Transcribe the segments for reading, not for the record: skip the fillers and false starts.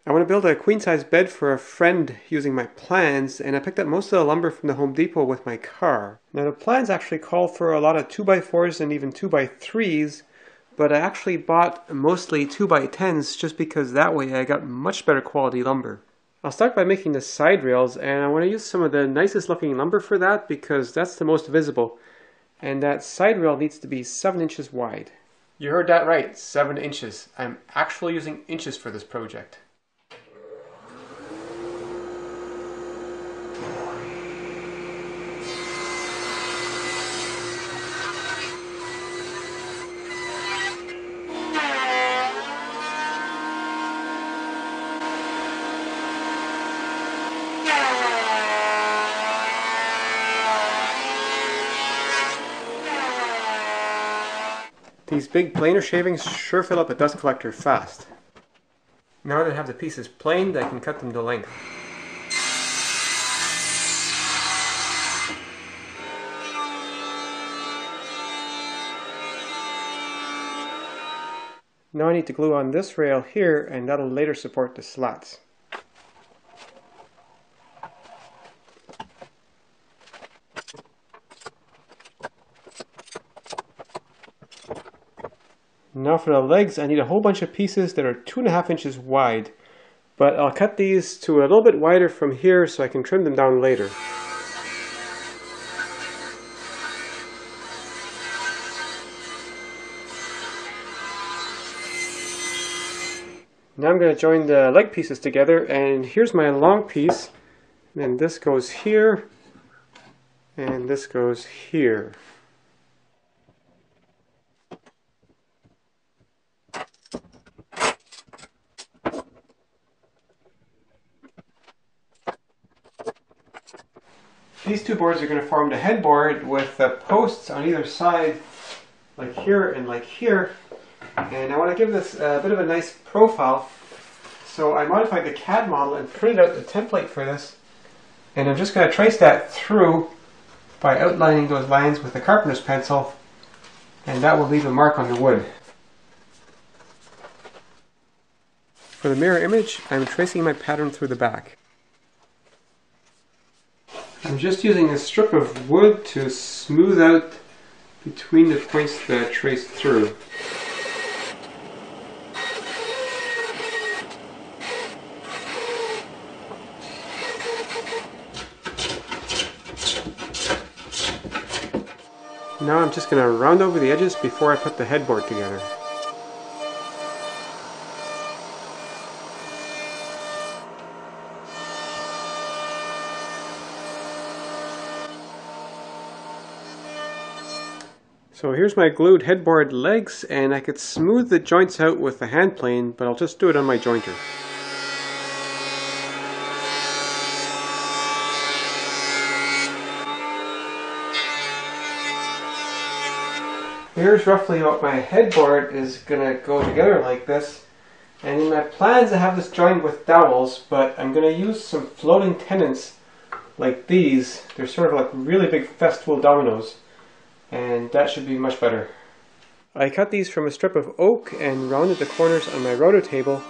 I want to build a queen-size bed for a friend using my plans, and I picked up most of the lumber from the Home Depot with my car. Now the plans actually call for a lot of 2x4s and even 2x3s, but I actually bought mostly 2x10s just because that way I got much better quality lumber. I'll start by making the side rails, and I want to use some of the nicest looking lumber for that because that's the most visible. And that side rail needs to be 7 inches wide. You heard that right, 7 inches. I'm actually using inches for this project. These big planer shavings sure fill up a dust collector fast. Now that I have the pieces planed, I can cut them to length. Now I need to glue on this rail here, and that'll later support the slats. Now for the legs, I need a whole bunch of pieces that are 2.5 inches wide, but I'll cut these to a little bit wider from here so I can trim them down later. Now I'm going to join the leg pieces together, and here's my long piece, and then this goes here, and this goes here. These two boards are going to form the headboard with the posts on either side, like here and like here. And I want to give this a bit of a nice profile. So I modified the CAD model and printed out the template for this. And I'm just going to trace that through by outlining those lines with the carpenter's pencil. And that will leave a mark on the wood. For the mirror image, I'm tracing my pattern through the back. I'm just using a strip of wood to smooth out between the points that I traced through. Now I'm just going to round over the edges before I put the headboard together. So here's my glued headboard legs, and I could smooth the joints out with the hand plane, but I'll just do it on my jointer. Here's roughly what my headboard is going to go together like this. And in my plans I have this joined with dowels, but I'm going to use some floating tenons like these. They're sort of like really big festival dominoes, and that should be much better. I cut these from a strip of oak and rounded the corners on my roto table,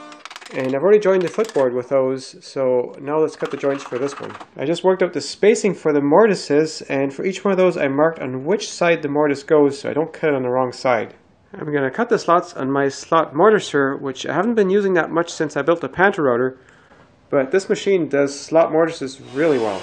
and I've already joined the footboard with those, so now let's cut the joints for this one. I just worked out the spacing for the mortises, and for each one of those I marked on which side the mortise goes so I don't cut it on the wrong side. I'm going to cut the slots on my slot mortiser, which I haven't been using that much since I built the Panther rotor, but this machine does slot mortises really well.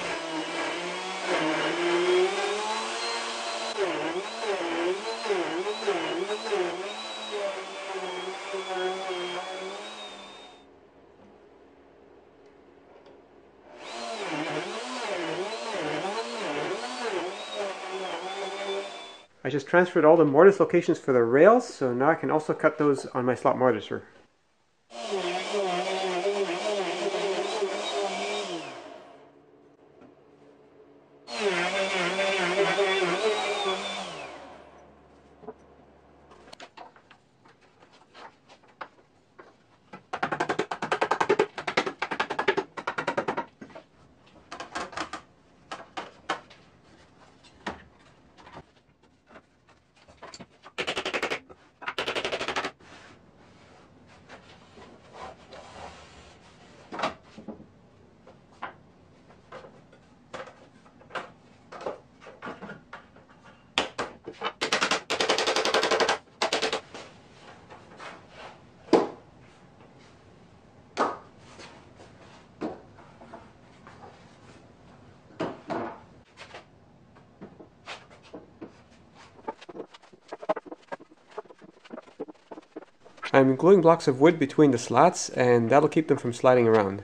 I just transferred all the mortise locations for the rails, so now I can also cut those on my slot mortiser. I'm gluing blocks of wood between the slats, and that'll keep them from sliding around.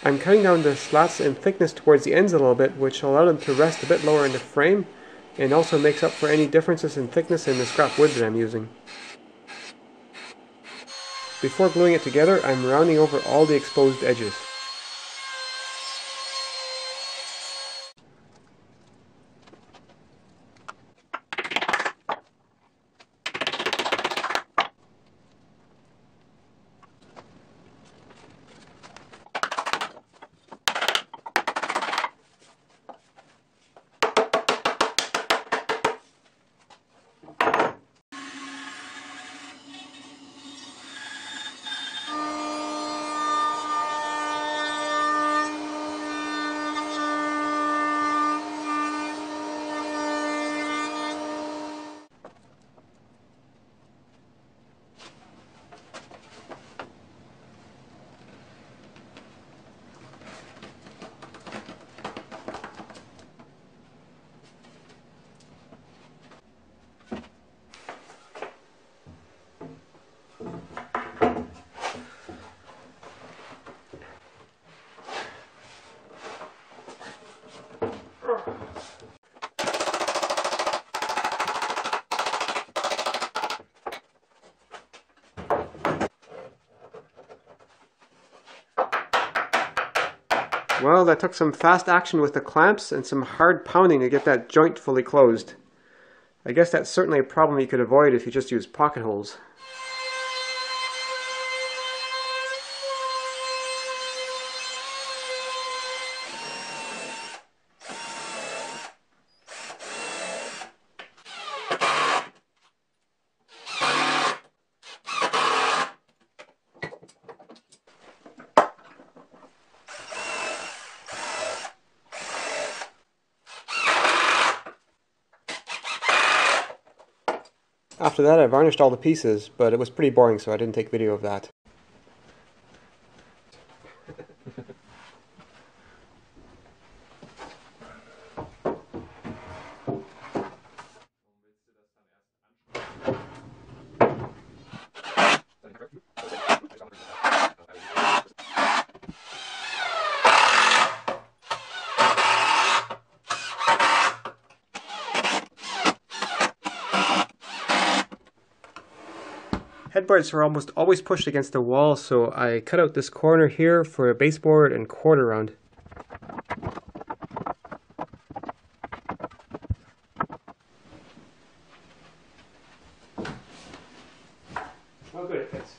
I'm cutting down the slats in thickness towards the ends a little bit, which will allow them to rest a bit lower in the frame, and also makes up for any differences in thickness in the scrap wood that I'm using. Before gluing it together, I'm rounding over all the exposed edges. Well, that took some fast action with the clamps and some hard pounding to get that joint fully closed. I guess that's certainly a problem you could avoid if you just use pocket holes. After that, I varnished all the pieces, but it was pretty boring, so I didn't take video of that. Headboards are almost always pushed against the wall, so I cut out this corner here for a baseboard and quarter round. Oh good, it fits.